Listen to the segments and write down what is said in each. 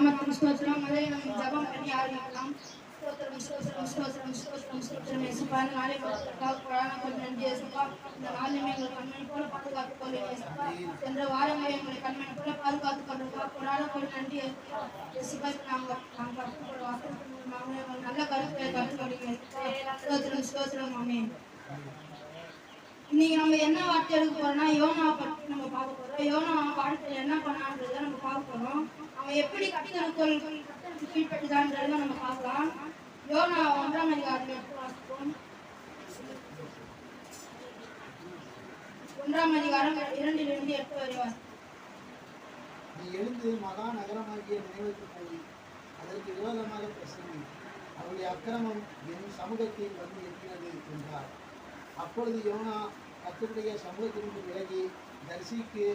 நாமத்துக்கு ஸ்தோத்திரம். முதலில் நம்ம ஜெபம் பண்ணி ஆரம்பிக்கலாம். ஸ்தோத்திரம் ஸ்தோத்திரம் ஸ்தோத்திரம் ஸ்தோத்திரம் ஸ்தோத்திரம் இயேசுப்பா. இந்த நாளை நன்றி இயேசுப்பா. இந்த நாளிலுமே எங்களை கண்மணி போல பாதுகாத்துக் கொள்ளுங்க இயேசுப்பா. சென்ற வாரங்களை எங்களை கண்மணி போல பாதுகாத்துக் கொள்ளுங்க. கொடாத நன்றி இயேசுப்பா. இயேசுப்பா நாங்கள் கற்றுக்கொள்ள வாசல் நல்ல கருத்துக்களை கற்றுக்கொள்ளுங்க. ஸ்தோத்திரம் ஸ்தோத்திரம் ஆமென். இன்னைக்கு நம்ம என்ன வார்த்தை எடுக்க போறோம்னா யோனாவை பற்றி நம்ம பார்க்க போறோம். யோனா வாழ்க்கையில் என்ன பண்ணான்றதை நம்ம பார்க்க போறோம். அவன் எப்படி கட்டளைக்கு கீழ்பட்டுதான்றதை நம்ம பார்க்கலாம். யோனா 1ஆம் அதிகாரத்தை எடுத்து வாசிப்போம். 1ஆம் அதிகாரம் 2 8 வரை வாசிப்போம். நீ எழுந்து மகா நகரமாகிய நினைவுக்கு போய் அதற்கு விரோதமாக பிரசங்கி, அவருடைய அக்கிரமம் என் சமூகத்தில் வந்து இருக்கிறது என்றார். அப்பொழுது யோனா கர்த்தருடைய சமூகத்திலிருந்து விலகி தர்சிக்கு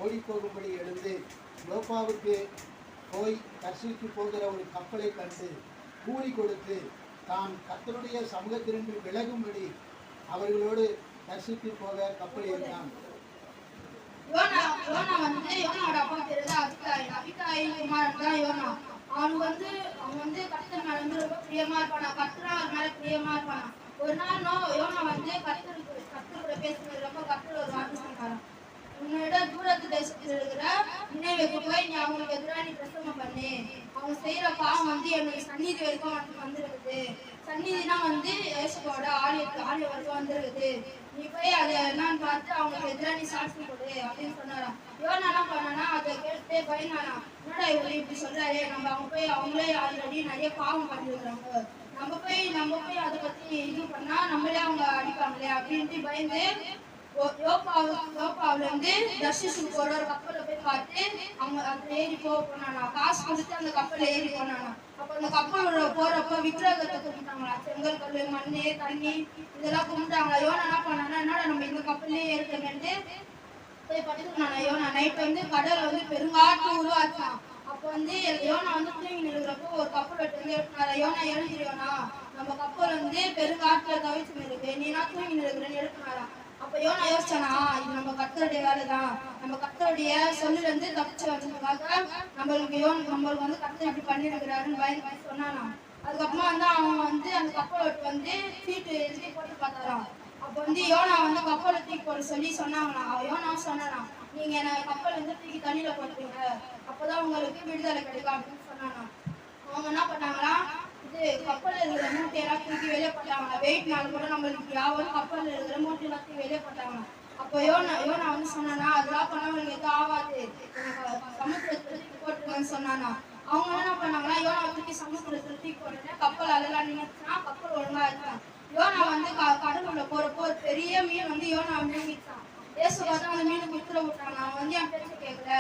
ஓடிப்போகும்படி எழுந்து யோப்பாவுக்கு போய் தர்சிக்கு போகிற ஒரு கப்பலை கண்டு கூலி கொடுத்து தான் கர்த்தருடைய சமூகத்திலிருந்து விலகும்படி அவர்களோடு தர்சிக்கு போக கப்பல் ஏறினான். யோனாவோட அப்பா பேரு அபிகாய் குமாரன் தான் யோனா. அவன் வந்து கர்த்தர் மேல வந்து ரொம்ப பிரியமா இருப்பானா. கர்த்தர் அவர் மேல பிரியமா இருப்பானா. ஒரு நாள் யோனா வந்து கர்த்தர் கூட பேசுறது ரொம்ப கர்த்தர் ஒரு வார்த்தை சொன்னாராம். உன்னோட தூரத்து தேசத்தில் இருக்கிற நினைவுக்கு போய் நீ அவங்களுக்கு எதிராக நீ பிரசங்கம் பண்ணு. அவங்க செய்யற பாவம் வந்து என்னுடைய சந்நிதி வரைக்கும் வந்துருக்குது. சந்நிதினா வந்து இயேசுவோட ஆலய வரைக்கும் வந்துருக்குது. நீ போய் அதை என்னன்னு பார்த்து அவங்களுக்கு எதிராக நீ சாட்சி கொடு அப்படின்னு சொன்னாராம். யோனா என்ன பண்ணானா அதை கேட்டு பயனானா. என்னடா இவரு இப்படி சொல்றாரு, நம்ம அவங்க போய் அவங்களே ஆல்ரெடி நிறைய பாவம் பண்ணிருக்கிறாங்க, நம்ம போய் அதை பத்தி இது பண்ணா நம்மளே அவங்க அடிப்பாங்களே அப்படின்ட்டு பயந்து யோப்பாவுல இருந்து தர்ஷிஷுக்கு போற ஒரு கப்பலை போய் பார்த்து அவங்க அதுல ஏறி போனானா. காசு கொடுத்து அந்த கப்பல்ல ஏறி போனானா. அப்ப அந்த கப்பலோட போறப்ப விக்கிரகத்தை கும்பிட்டாங்களா. செங்கல் கல்லு மண்ணு தண்ணி இதெல்லாம் கும்பிட்டாங்களா. யோனா என்ன பண்ணானா, என்னடா நம்ம இந்த கப்பல்லே ஏறிட்டோம்னு போய் படுத்துக்கினானா. யோனா நைட் வந்து கடல் வந்து பெருங்காற்று உருவாச்சான். அப்போ வந்து யோனா வந்து தூங்கி நிற்கிறப்போ ஒரு கப்பல் வந்து எடுத்துனாரா. யோனா எழுந்திரியோனா, நம்ம கப்பல் வந்து பெருங்காற்றுல தவிச்சு இருக்கு, நீனா தூங்கி நிற்கிறேன்னு எடுத்துனாரா. அப்ப யோனா யோசிச்சானா, இது நம்ம கர்த்தருடைய வேலைதான், நம்ம கர்த்தருடைய சொல்லுல இருந்து தப்பிச்சு வச்சதுக்காக நம்மளுக்கு வந்து கர்த்தர் இப்படி பண்ணிருக்கிறாருன்னு பயந்து சொன்னானா. அதுக்கப்புறமா வந்து அவங்க வந்து அந்த கப்பலை வந்து சீட்டு எழுதி போட்டு பார்த்தாராம். அப்ப வந்து யோனா வந்து கப்பலை தூக்கி போட சொல்லி சொன்னாங்களா. யோனா சொன்னானா, நீங்க என்ன கப்பல் வந்து தூக்கி தண்ணியில போட்டுருங்க, அப்பதான் உங்களுக்கு விடுதலை கிடைக்கும் அப்படின்னு சொன்னானா. அவங்க என்ன பண்ணாங்களா, இது கப்பல்ல இருக்கிற மூட்டையெல்லாம் தூக்கி வெளியே போட்டாங்களா. வெயிட்னால கூட நம்மளுக்கு யாவும் கப்பல்ல இருக்கிற மூட்டையெல்லாம் தூக்கி வெளியே போட்டாங்களா. அப்போ யோனா வந்து சொன்னானா, அதெல்லாம் பண்ணவங்களுக்கு எதுவும் ஆகாது, சமுத்திரத்துல தூக்கி போட்டுருங்கன்னு சொன்னானா. அவங்க என்ன பண்ணாங்களா, யோனா தூக்கி சமுத்திரத்துல தூக்கி போட்டுட்டு கப்பல் அதெல்லாம் நினைச்சுன்னா கப்பல் ஒழுங்கா இருக்கான். யோனா வந்து கடலுள்ள போறப்போ ஒரு பெரிய மீன் வந்து யோனா விழுங்கிட்டான். ஏசு பார்த்தா அந்த மீனுக்கு உத்தரவு விட்டாங்க, அவன் வந்து என் பேச்சு கேட்கல,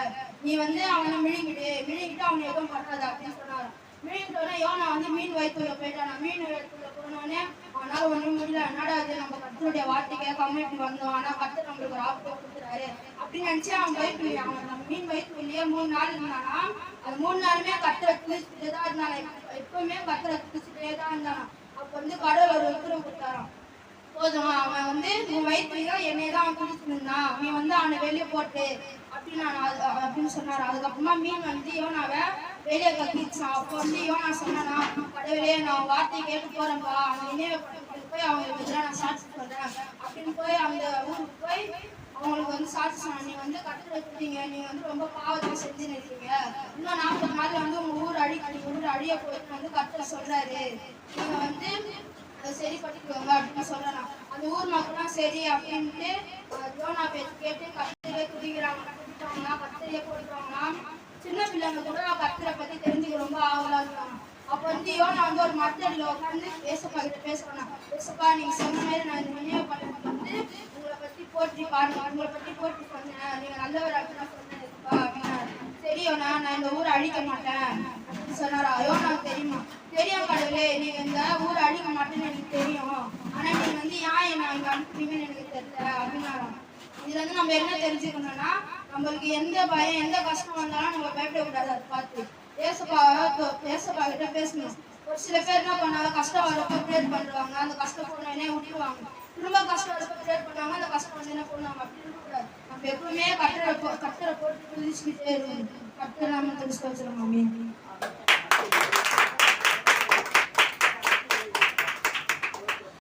நீ வந்து அவனை விழுங்கிட்டு அவனை எதுவும் பண்ணாத அப்படின்னு சொன்னாரு. மீன்கிட்ட யோனா வந்து மீன் வயிற்றுல போயிட்டானா. மீன் வயிற்றுல போனோடனே அவனால ஒண்ணும் முடியல. என்னடா அது, நம்ம கர்த்தருடைய வார்த்தை கேட்காம இப்படி வந்தோம், ஆனா கர்த்தர் நம்மளுக்கு ஒரு ஆபத்தை கொடுத்துறாரு அப்படின்னு நினைச்சு அவன் அவன் மீன் வயிற்றுலயே 3 நாள் இருந்தானா. அது 3 நாளுமே கர்த்தரை துதிச்சுட்டே தான் இருந்தானா. எப்பவுமே கர்த்தரை துதிச்சுட்டே தான் இருந்தானா. அப்ப வந்து கடவுள் ஒரு உத்தரவு கொடுத்தாராம். போதும், அவன் வந்து உன் வயிற்றுதான் என்னையதான் அவன் குடிச்சுட்டு இருந்தான், நீ வந்து அவனை வெளியே போட்டு அப்படின்னு சொன்னாரு. அதுக்கப்புறமா மீன் வந்து யோனாவை வெளியே கத்திச்சான். அப்போ வந்து யோனா சொன்னானா, கடவுளே நான் வார்த்தையை கேட்டு போறேன்பா, அவன் நினைவுபடுத்தி போய் அவங்களுக்கு எதிராக நான் சாட்சி சொல்றேன் அப்படின்னு போய் அந்த ஊருக்கு போய் அவங்களுக்கு வந்து சாட்சி சொன்னான். நீங்க வந்து கட்டளை கொடுத்தீங்க, நீங்க வந்து ரொம்ப பாவத்தை செஞ்சு நிற்கிறீங்க, இன்னும் 40 நாள்ல வந்து உங்க ஊர் அழிய போயிட்டு வந்து கட்டளை சொல்றாரு, நீங்க வந்து சரி பண்ணிக்குவாங்க அப்படின்னு சொல்லலாம். அந்த ஊர் மக்கள்லாம் சரி அப்படின்ட்டு யோனா பேச்சு கேட்டு கர்த்தரையே துதிக்கிறாங்க, கர்த்தரையே போடுவாங்களா. சின்ன பிள்ளைங்க கூட கர்த்தரை பத்தி தெரிஞ்சுக்க ரொம்ப ஆவலா இருக்காங்க. அப்ப வந்து யோனா வந்து ஒரு மரத்தடியில உட்காந்து ஏசப்பா கிட்ட பேசுறாங்க. ஏசப்பா, நீங்க சொன்ன மாதிரி நான் இந்த நினைவு பண்ணது வந்து உங்களை பத்தி போற்றி பாருங்க, உங்களை பத்தி போற்றி சொன்னேன், நீங்க நல்லவர் அப்படின்னு சொன்னேன் ஏசப்பா அப்படின்னாரு. சரி யோனா, நான் இந்த ஊரை அழிக்க மாட்டேன் அப்படின்னு சொன்னாரா. யோனாவுக்கு தெரியுமா, தெரியும் கடவுளே, நீங்க இந்த ஊரை அழிக்க மாட்டேன்னு எனக்கு தெரியும், ஆனா நீங்க வந்து ஏன் என்ன இங்க அனுப்புறீங்கன்னு எனக்கு தெரியல அப்படின்னாராம். இதுல இருந்து நம்ம என்ன தெரிஞ்சுக்கணும்னா, நம்மளுக்கு எந்த பயம் எந்த கஷ்டம் வந்தாலும் நம்ம பயப்படக்கூடாது. அதை பார்த்து ஏசப்பா கிட்ட பேசணும். ஒரு சில பேர் என்ன பண்ணாங்க, கஷ்டம் வரப்போ ப்ரேயர் பண்ணுவாங்க, அந்த கஷ்டம் போனே விட்டுருவாங்க, திரும்ப கஷ்டம் வரப்போ ப்ரேயர் பண்ணுவாங்க, அந்த கஷ்டம் வந்து என்ன பண்ணுவாங்க. அப்படி இருக்கக்கூடாது. நம்ம எப்பவுமே கட்டரை போட்டு குதிச்சுக்கிட்டே இருக்கணும். கட்டரை நாம தெரிஞ்சு வச்சிருக்கோம்.